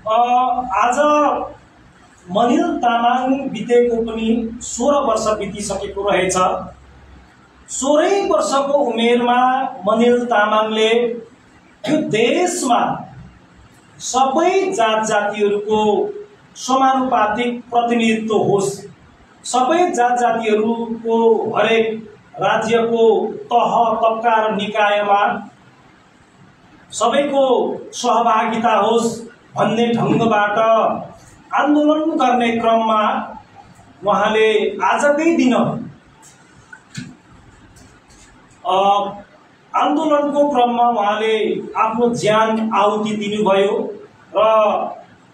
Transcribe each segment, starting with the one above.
आज मनिल तामाङ बितेको पनि 16 वर्ष बितिसकेको रहेछ। 16 वर्षको उमेरमा मनिल तामाङले यो देशमा सबै जात जातिहरूको समानुपातिक प्रतिनिधित्व होस्, सबै जात जातिहरूको हरेक राज्यको तह तबका र निकायमा सबैको सहभागिता होस् भन्ने ढङ्गबाट आन्दोलन गर्ने क्रममा उहाँले आजकै दिन आन्दोलनको क्रममा उहाँले आफ्नो ज्यान आहुति दिनुभयो र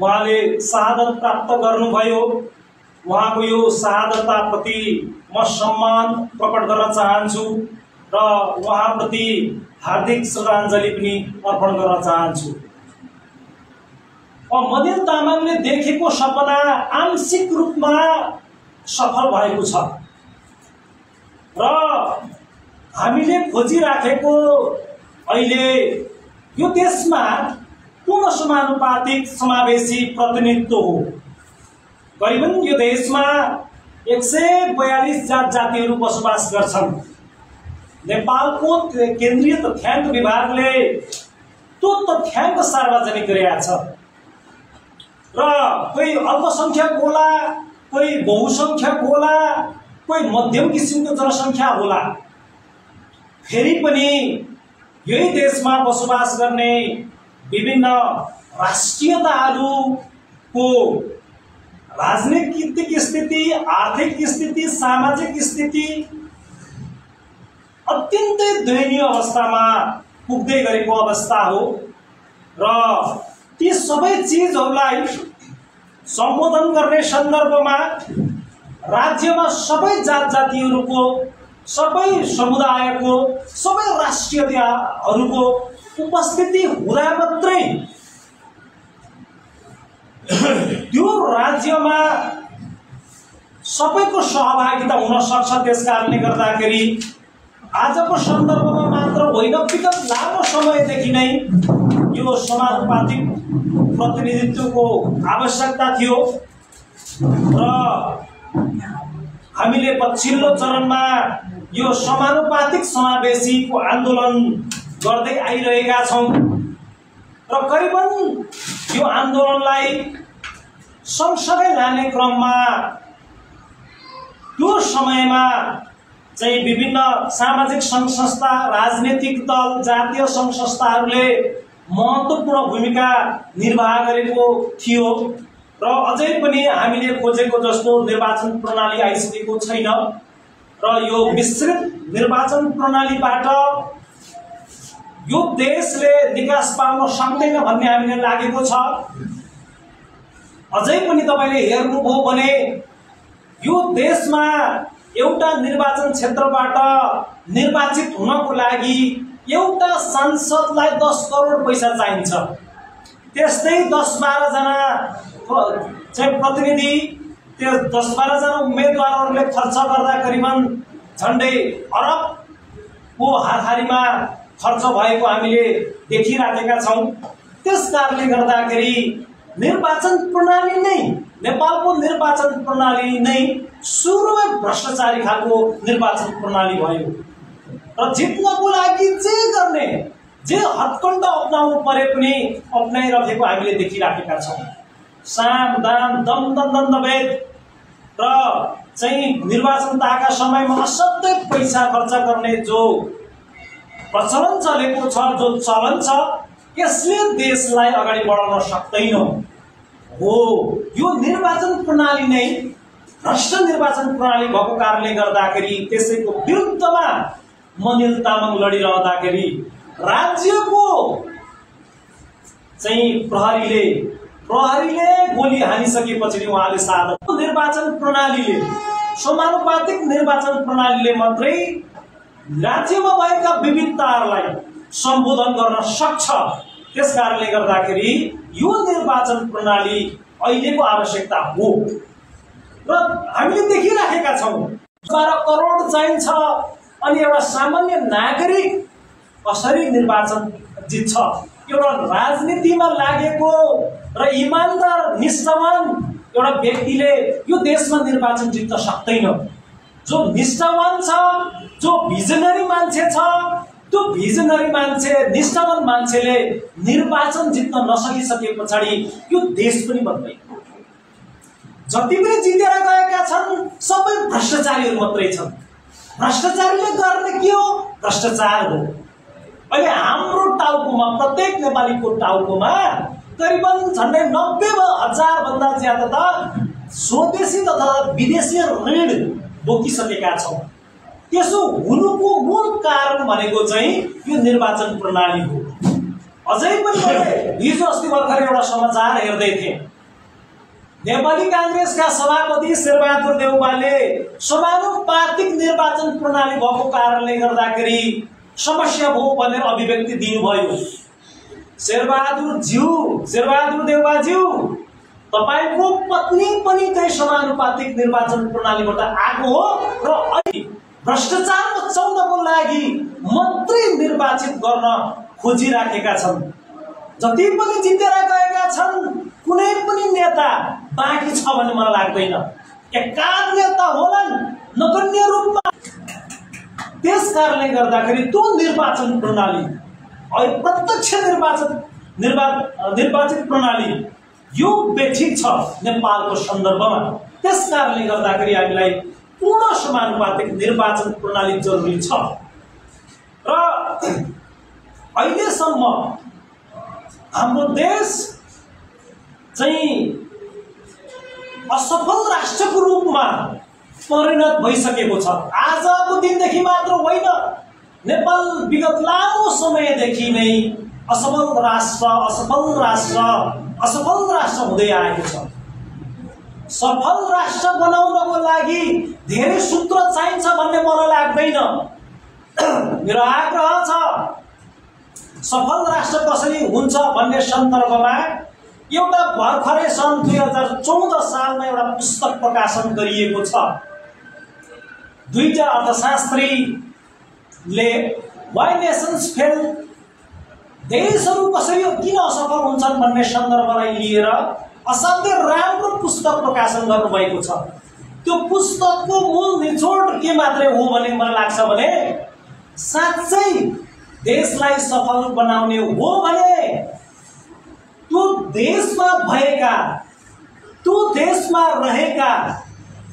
उहाँले शहादत प्राप्त गर्नुभयो। उहाँको यो शहादतप्रति म सम्मान प्रकट गर्न चाहन्छु र उहाँप्रति हार्दिक श्रद्धाञ्जली पनि अर्पण गर्न चाहन्छु। मनिल तामाङले देखेको सपना आंशिक रूपमा सफल भएको छ र हामीले खोजिराखेको अहिले यो देशमा पूर्ण समानुपातिक समावेशी प्रतिनिधित्व हो। करिबन यो देशमा 142 जात जातिहरू बसोबास गर्छन्। नेपालको केन्द्रीय तथ्याङ्क विभागले त्यो तथ्याङ्क सार्वजनिक गरेका छ र कोही अल्पसंख्यक होला, कोही बहुसंख्यक होला, कोही मध्यम किसिमको जनसङ्ख्या होला, फेरि पनि यही देशमा बसोबास गर्ने विभिन्न राष्ट्रियताहरूको राजनीतिक स्थिति, आर्थिक स्थिति, सामाजिक स्थिति अत्यन्तै दयनीय अवस्थामा पुग्दै गरेको अवस्था हो र ती सबै चीजहरूलाई सम्बोधन गर्ने सन्दर्भमा राज्यमा सबै जात जातिहरूको, सबै समुदायको, सबै राष्ट्रियताहरूको उपस्थिति हुँदा मात्रै त्यो राज्यमा सबैको सहभागिता हुन सक्छ। त्यसकारणले गर्दाखेरि आजको सन्दर्भमा मात्र होइन, विगत लामो समयदेखि नै यो समानुपातिक प्रतिनिधित्वको आवश्यकता थियो र हामीले पछिल्लो चरणमा यो समानुपातिक समावेशीको आन्दोलन गर्दै आइरहेका छौं र करिबन यो आन्दोलनलाई सँगसँगै लाने क्रममा त्यो समयमा चाहिँ विभिन्न सामाजिक सङ्घ संस्था, राजनीतिक दल, जातीय सङ्घ संस्थाहरूले महत्त्वपूर्ण भूमिका निर्वाह गरेको थियो र अझै पनि हामीले खोजेको जस्तो निर्वाचन प्रणाली आइसकेको छैन र यो मिश्रित निर्वाचन प्रणालीबाट यो देशले निकास पाउन सक्दैन भन्ने हामीलाई लागेको छ। अझै पनि तपाईले हेर्नुभयो भने यो देशमा एउटा निर्वाचन क्षेत्रबाट निर्वाचित हुनको लागि एउटा सांसदलाई 10 करोड पैसा चाहिन्छ। त्यस्तै 10-12 जना चाहिँ प्रतिनिधि, त्यो 10-12 जना उम्मेदवारहरूले खर्च गर्दा करिबन झन्डै अरबको हातहारीमा खर्च भएको हामीले देखिराखेका छौं। त्यसकारणले गर्दाखेरि निर्वाचन प्रणाली नै, नेपालको निर्वाचन प्रणाली नै सुरुमै भ्रष्टाचारी खालको निर्वाचन प्रणाली भयो र जित्नको लागि जे गर्ने, जे हत्कण्ड अपनाउनु परे पनि अपनाइरहेको हामीले देखिराखेका छौं। साम दाम दम दण्डभेद र चाहिँ निर्वाचनताका समयमा असाध्यै पैसा खर्च गर्ने जो प्रचलन चलेको छ, जो चलन छ, यसले देशलाई अगाडि बढाउन सक्दैन हो। यो निर्वाचन प्रणाली नै भ्रष्ट निर्वाचन प्रणाली भएको कारणले गर्दाखेरि त्यसैको विरुद्धमा मनिल तामाङ लडिरहँदाखेरि राज्यको चाहिँ प्रहरीले गोली हानिसकेपछि उहाँले साधन निर्वाचन प्रणालीले, समानुपातिक निर्वाचन प्रणालीले मात्रै राज्यमा भएका विविधताहरूलाई सम्बोधन गर्न सक्छ। त्यसकारणले गर्दाखेरि यो निर्वाचन प्रणाली अहिलेको आवश्यकता हो र हामीले देखिराखेका छौं। 12 करोड चाहिन्छ अनि एउटा सामान्य नागरिक कसरी निर्वाचन जित्छ एउटा राजनीतिमा लागेको र इमानदार निष्ठावान एउटा व्यक्तिले यो देशमा निर्वाचन जित्न सक्दैन। जो निष्ठावान छ, जो भिजनरी मान्छे छ, त्यो भिजनरी मान्छे, निष्ठावान मान्छेले निर्वाचन जित्न नसकिसके पछाडि यो देश पनि बन्दैन। जति पनि जितेर गएका छन् सबै भ्रष्टाचारीहरू मात्रै छन्। भ्रष्टाचारीले गर्ने के हो? भ्रष्टाचार हो। अहिले हाम्रो टाउकोमा, प्रत्येक नेपालीको टाउकोमा करिबन झन्डै 90,000 भन्दा ज्यादा त स्वदेशी तथा विदेशी ऋण बोकिसकेका छौँ। त्यसो हुनुको मूल कारण भनेको चाहिँ यो निर्वाचन प्रणाली हो। अझै पनि हिजो अस्ति भर्खर एउटा समाचार हेर्दै थिएँ। नेपाली कांग्रेसका सभापति शेरबहादुर देउवाले समानुपातिक निर्वाचन प्रणाली भएको कारणले गर्दाखेरि समस्या भयो भनेर अभिव्यक्ति दिनुभयो। शेरबहादुर देउवाज्यू, तपाईको पत्नी पनि त्यही समानुपातिक निर्वाचन प्रणालीबाट आएको हो र अहिले भ्रष्टाचार मचाउनको लागि मन्त्री निर्वाचित गर्न खोजिराखेका छन्। जति पनि जितेर गएका छन् कुनै पनि नेता बाँकी छ भन्ने मलाई लाग्दैन। एकाध नेता होलान् नगण्य रूपमा। त्यस कारणले गर्दाखेरि त्यो निर्वाचन प्रणाली, प्रत्यक्ष निर्वाचित प्रणाली यो बेठिक छ नेपालको सन्दर्भमा। त्यस कारणले गर्दाखेरि हामीलाई पूर्ण समानुपातिक निर्वाचन प्रणाली जरुरी छ। र अहिलेसम्म हाम्रो देश चाहिँ असफल राष्ट्रको रूपमा परिणत भइसकेको छ। आजको दिनदेखि मात्र होइन, नेपाल विगत लामो समयदेखि नै असफल राष्ट्र हुँदै आएको छ। सफल राष्ट्र बनाउनको लागि धेरै सूत्र चाहिन्छ भन्ने मलाई लाग्दैन। मेरो आग्रह छ सफल राष्ट्र कसरी हुन्छ भन्ने सन्दर्भमा एउटा भर्खरै सन् 2014 सालमा एउटा पुस्तक प्रकाशन गरिएको छ। दुईटा अर्थशास्त्रीले व्हाई नेशन्स फेल, देशहरू कसरी किन असफल हुन्छन् भन्ने सन्दर्भलाई लिएर असाध्यै राम्रो पुस्तक प्रकाशन गर्नुभएको छ। त्यो पुस्तकको मूल निचोड के मात्रै हो भने मलाई लाग्छ भने साँच्चै देशलाई सफल बनाउने हो भने त्यो देशमा भएका, त्यो देशमा रहेका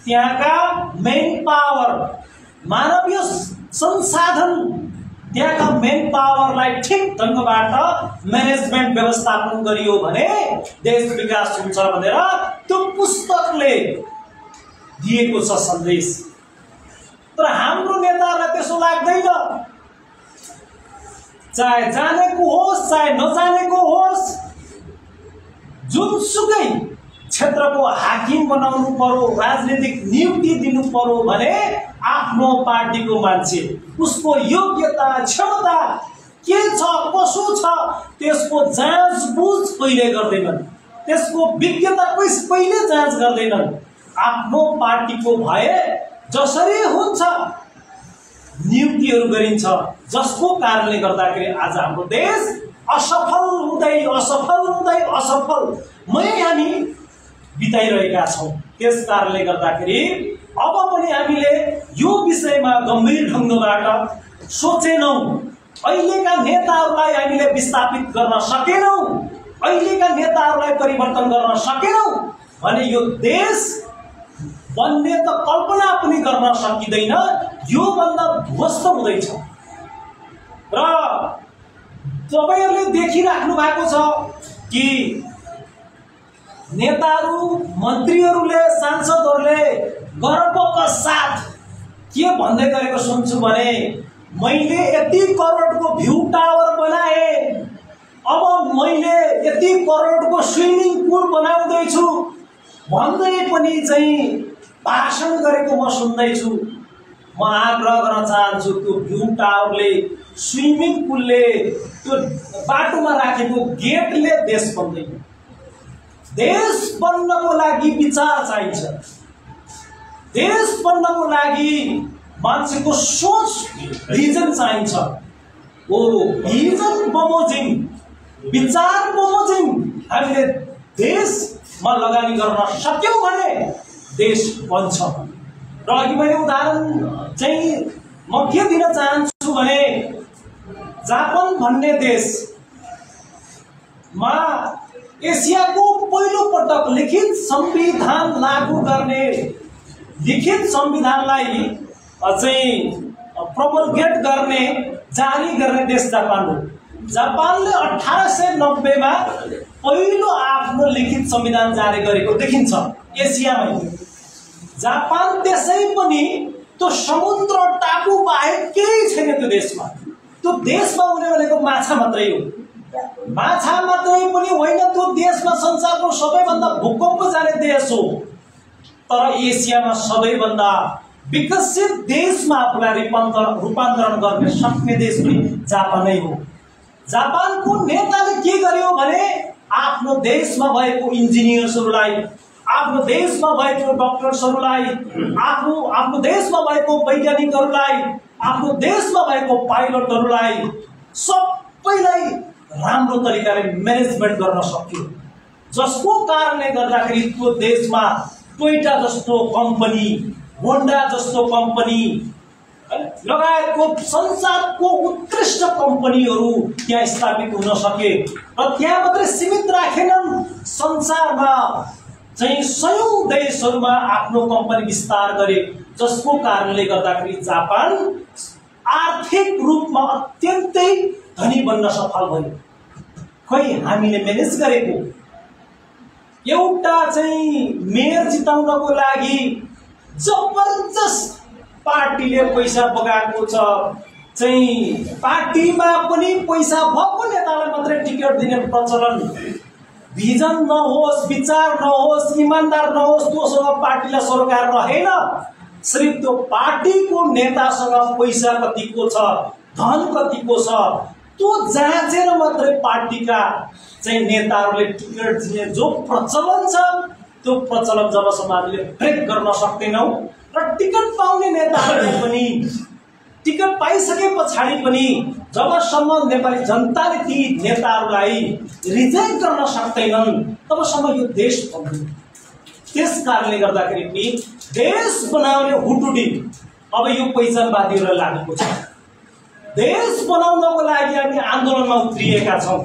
त्यहाँका मेन पावर, मानवीय संसाधन, त्यहाँका मेन पावरलाई ठिक ढङ्गबाट म्यानेजमेन्ट व्यवस्थापन गरियो भने देश विकास हुन्छ भनेर त्यो पुस्तकले दिएको छ सन्देश। तर हाम्रो नेताहरूलाई त्यसो लाग्दैन। चाहे जानेको होस् चाहे नजानेको होस्, जुनसुकै क्षेत्रको हाकिम बनाउनु पर्यो, राजनीतिक नियुक्ति दिनु पर्यो भने आफ्नो पार्टीको मान्छे, उसको योग्यता क्षमता के छ कसो छ त्यसको जाँचबुझ पहिले गर्दैनन्, त्यसको विज्ञता पहिले जाँच गर्दैनन्। आफ्नो पार्टीको भए जसरी हुन्छ नियुक्तिहरू गरिन्छ, जसको कारणले गर्दाखेरि आज हाम्रो देश असफल हुँदै हामी बिताइरहेका छौँ। त्यस कारणले गर्दाखेरि अब पनि हामीले यो विषयमा गम्भीर ढङ्गबाट सोचेनौँ, अहिलेका नेताहरूलाई हामीले विस्थापित गर्न सकेनौँ, अहिलेका नेताहरूलाई परिवर्तन गर्न सकेनौँ भने यो देश बन्ने त कल्पना पनि गर्न सकिँदैन, यो भन्दा ध्वस्त हुँदैछ। र तपाईहरुले देखिराख्नु भएको छ कि नेताहरू, मन्त्रीहरूले, सांसदहरूले गर्वका साथ के भन्दै गरेको सुन्छु भने मैले यति करोडको भ्यू टावर बनाए, अब मैले यति करोडको स्विमिङ पुल बनाउँदैछु भन्दै पनि चाहिँ भाषण गरेको म सुन्दैछु। म आग्रह गर्न चाहन्छु त्यो भ्यू टावरले, स्विमिङ पुलले, त्यो बाटोमा राखेको गेटले देश बन्दैन। देश बन्नको लागि विचार चाहिन्छ, देश बन्नको लागि मान्छेको सोच भिजन चाहिन्छ। ओ भिजन बमोजिम विचार बमोजिम हामीले देशमा लगानी गर्न सक्यौं भने देश बन्छ। र अघि मैले उदाहरण चाहिँ म के दिन चाहन्छु भने जापान भन्ने देशमा एसियाको पहिलो पटक लिखित संविधान लागू गर्ने, लिखित संविधानलाई चाहिँ प्रोमलगेट गर्ने, जारी गर्ने देश जापान हो। जापानले 1890 मा पहिलो आफ्नो लिखित संविधान जारी गरेको देखिन्छ एसियामै। जापान त्यसै पनि त्यो समुद्र टापु बाहेक केही छैन त्यो देशमा। त्यो देशमा हुने भनेको माछा मात्रै हो। माछा मात्रै पनि होइन, त्यो देशमा संसारको सबैभन्दा भूकम्प जाने देश हो। तर एसियामा सबैभन्दा विकसित देशमा आफूलाई रूपान्तरण गर्न सक्ने देश पनि जापानै हो। जापानको नेताले के गर्यो भने आफ्नो देशमा भएको इन्जिनियर्सहरूलाई, आफ्नो देशमा भएको डक्टर्सहरूलाई, आफ्नो देशमा भएको वैज्ञानिकहरूलाई, आफ्नो देशमा भएको पाइलटहरूलाई सबैलाई राम्रो तरिकाले म्यानेजमेन्ट गर्न सक्यो। जसको कारणले गर्दाखेरि त्यो देशमा टोयोटा जस्तो कम्पनी, होन्डा जस्तो कम्पनी लगायतको संसारको उत्कृष्ट कम्पनीहरू त्यहाँ स्थापित हुन सके। र त्यहाँ मात्रै सीमित राखेनन्, संसारमा चाहिँ सयौं देशहरूमा आफ्नो कम्पनी विस्तार गरे। जसको कारणले गर्दाखेरि जापान आर्थिक रूपमा अत्यन्तै धनी बन्न सफल भयो। खै हामीले म्यानेज गरेको एउटा चाहिँ मेयर जिताउनको लागि जबरजस्त पार्टीले पैसा बगाएको छ। चाहिँ पार्टीमा पनि पैसा भएको नेतालाई मात्रै टिकट दिने प्रचलन, भिजन नहोस्, विचार नहोस्, इमानदार नहोस्, त्योसँग पार्टीलाई सरोकार रहेन। सिर्फ त्यो पार्टीको नेतासँग पैसा कतिको छ, धन कतिको छ, त्यो जाँचेर मात्रै पार्टीका चाहिँ नेताहरूले टिकट दिने जो प्रचलन छ, त्यो प्रचलन जबसम्म हामीले ब्रेक गर्न सक्दैनौँ र टिकट पाउने नेताहरूले पनि टिकट पाइसके पछाडि पनि जबसम्म नेपाली जनताले ती नेताहरूलाई रिजेक्ट गर्न सक्दैनन् तबसम्म यो देश बन्दैन। त्यस कारणले गर्दाखेरि पनि देश बनाउने हुटुडी अब यो पहिचानवादीहरूलाई लागेको छ। देश बनाउनको लागि हामी आन्दोलनमा उत्रिएका छौँ।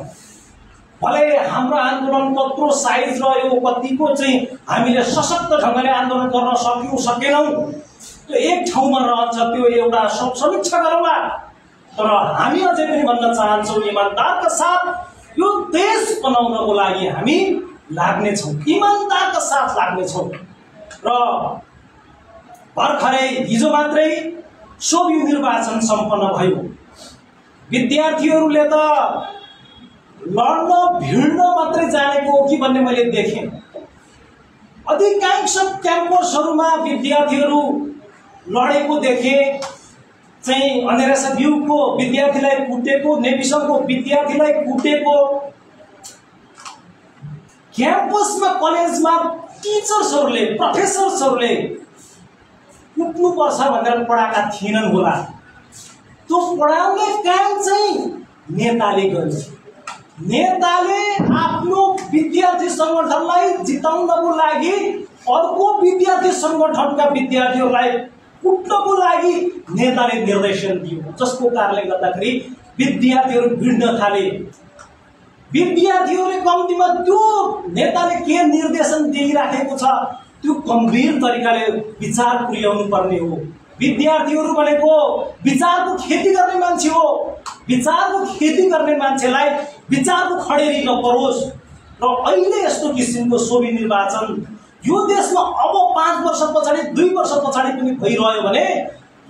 भले हाम्रो आन्दोलन कत्रो साइज रह्यो, कतिको चाहिँ हामीले सशक्त ढङ्गले आन्दोलन गर्न सक्यौँ सकेनौँ, त्यो एक ठाउँमा रहन्छ, त्यो एउटा समीक्षा गरौँला। तर हामी अझै पनि भन्न चाहन्छौँ इमानदारका साथ यो देश बनाउनको लागि हामी लाग्नेछौँ, इमानदारका साथ लाग्नेछौँ। र भर्खरै हिजो मात्रै सोभि निर्वाचन सम्पन्न भयो। विद्यार्थीहरूले त लड्न भिड्न मात्रै जानेको हो कि भन्ने मैले देखेँ। अधिकांश क्याम्पसहरूमा विद्यार्थीहरू लडेको देखे। चाहिँ अनेरासाब्युको विद्यार्थीलाई कुटेको, नेविसनको विद्यार्थीलाई कुटेको, क्याम्पसमा कलेजमा टिचर्सहरूले, प्रोफेसर्सहरूले कुट्नुपर्छ भनेर पढाएका थिएनन् होला। त्यो पढाउने काम चाहिँ नेताले गर्छ। नेताले आफ्नो विद्यार्थी संगठनलाई जिताउनको लागि अर्को विद्यार्थी संगठनका विद्यार्थीहरूलाई कुट्नको लागि नेताले निर्देशन दियो। जसको कारणले गर्दाखेरि विद्यार्थीहरू भिड्न थाले। विद्यार्थीहरूले कम्तीमा त्यो नेताले के निर्देशन दिइराखेको छ त्यो गम्भीर तरिकाले विचार पुर्याउनु पर्ने हो। विद्यार्थीहरू भनेको विचारको खेती गर्ने मान्छे हो। विचारको खेती गर्ने मान्छेलाई विचारको खडेरी नपरोस्। र अहिले यस्तो किसिमको सोभि निर्वाचन यो देशमा अब 5 वर्ष पछाडि, 2 वर्ष पछाडि पनि भइरह्यो भने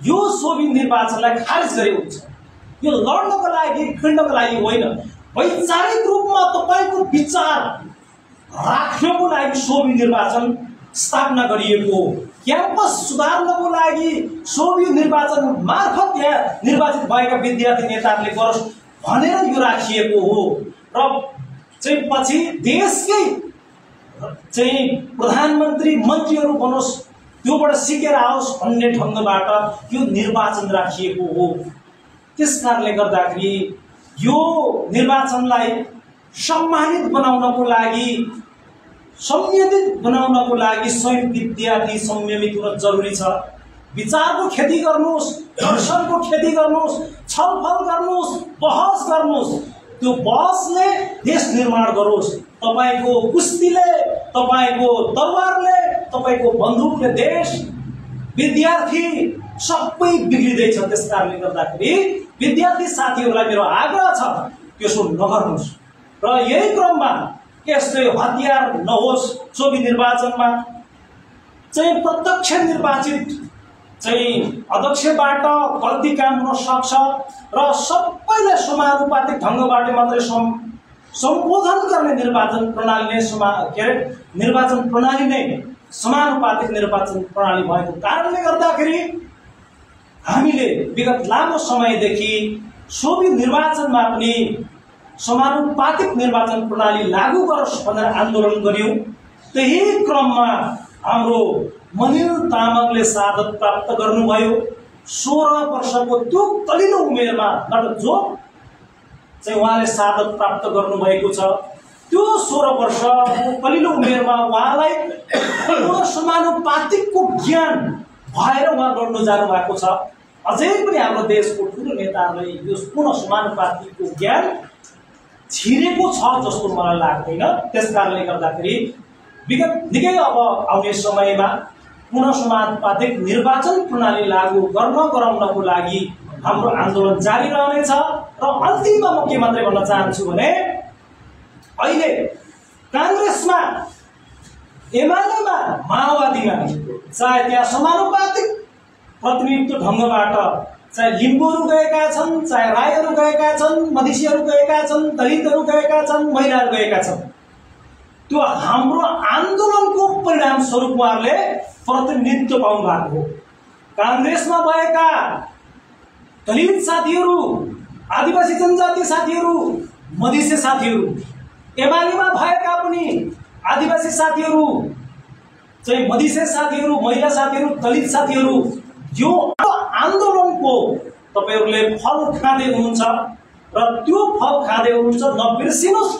यो सोभि निर्वाचनलाई खारिज गरे हुन्छ। यो लड्नको लागि, खिड्नको लागि होइन, वैचारिक रूपमा तपाईको विचार राख्नको लागि सोभि निर्वाचन स्थापना गरिएको हो। क्याम्पस सुधार्नको लागि सोभि निर्वाचन मार्फत यहाँ निर्वाचित भएका विद्यार्थी नेताहरूले गरोस् भनेर यो राखिएको हो। र चाहिँ पछि देशकै चाहिँ प्रधानमन्त्री, मन्त्रीहरू बनोस्, त्योबाट सिकेर आओस् भन्ने ढङ्गबाट यो निर्वाचन राखिएको हो। त्यस कारणले गर्दाखेरि यो निर्वाचनलाई सम्मानित बनाउनको लागि, संयमित बनाउनको लागि स्वयं विद्यार्थी संयमित हुन जरुरी छ। विचारको खेती गर्नुहोस्, दर्शनको खेती गर्नुहोस्, छलफल गर्नुहोस्, बहस गर्नुहोस्। त्यो बहसले देश निर्माण गरोस्। तपाईको कुस्तीले, तपाईको तरवारले, तपाईको बन्दुकले देश, विद्यार्थी सबै बिग्रिँदैछ। त्यसकारणले गर्दाखेरि विद्यार्थी साथीहरूलाई मेरो आग्रह छ, त्यसो नगर्नुहोस्। र यही क्रममा यस्तै हतियार नहोस्। चोबी निर्वाचनमा चाहिँ प्रत्यक्ष निर्वाचित चाहिँ अध्यक्षबाट गल्ती काम हुन सक्छ र सबैलाई समानुपातिक ढङ्गबाट मात्रै सम्बोधन गर्ने निर्वाचन प्रणाली नै निर्वाचन प्रणाली नै समानुपातिक निर्वाचन प्रणाली भएको कारणले गर्दाखेरि हामीले विगत लामो समयदेखि सोभि निर्वाचनमा पनि समानुपातिक निर्वाचन प्रणाली लागू गरोस् भनेर आन्दोलन गर्यौं। त्यही क्रममा हाम्रो मनिल तामाङले साधत प्राप्त गर्नुभयो। 16 वर्षको त्यो कलिलो उमेरमा जो चाहिँ उहाँले साधत प्राप्त गर्नुभएको छ, त्यो 16 वर्षको कलिलो उमेरमा उहाँलाई पूर्ण समानुपातिकको ज्ञान भएर उहाँ लड्न जानु भएको छ। अझै पनि हाम्रो देशको ठुलो नेताहरूले यो पूर्ण समानुपातिकको ज्ञान छिरेको छ जस्तो मलाई लाग्दैन। त्यसकारणले गर्दाखेरि विगत निकै अब आउने समयमा पूर्ण समानुपातिक निर्वाचन प्रणाली लागू गराउनको लागि हाम्रो आन्दोलन जारी रहनेछ। र अन्तिममा म के मात्रै भन्न चाहन्छु भने अहिले कांग्रेसमा, एमालेमा, माओवादीमा चाहे त्यहाँ समानुपातिक प्रतिनिधित्व ढङ्गबाट चाहे लिम्बूहरू गएका छन्, चाहे राईहरू गएका छन्, मधेसीहरू गएका छन्, दलितहरू गएका छन्, महिलाहरू गएका छन्, त्यो हाम्रो आन्दोलनको परिणाम स्वरूप उहाँहरूले प्रतिनिधित्व पाउनु भएको हो। कांग्रेसमा भएका दलित साथीहरू, आदिवासी जनजाति साथीहरू, मधेसी साथीहरू, एमालेमा भएका पनि आदिवासी साथीहरू, चाहिँ मधेसी साथीहरू, महिला साथीहरू, दलित साथीहरू, यो आन्दोलनको तपाईहरुले फल खाँदै हुनुहुन्छ र त्यो फल खाँदै हुनुहुन्छ। नबिर्सिनुहोस्।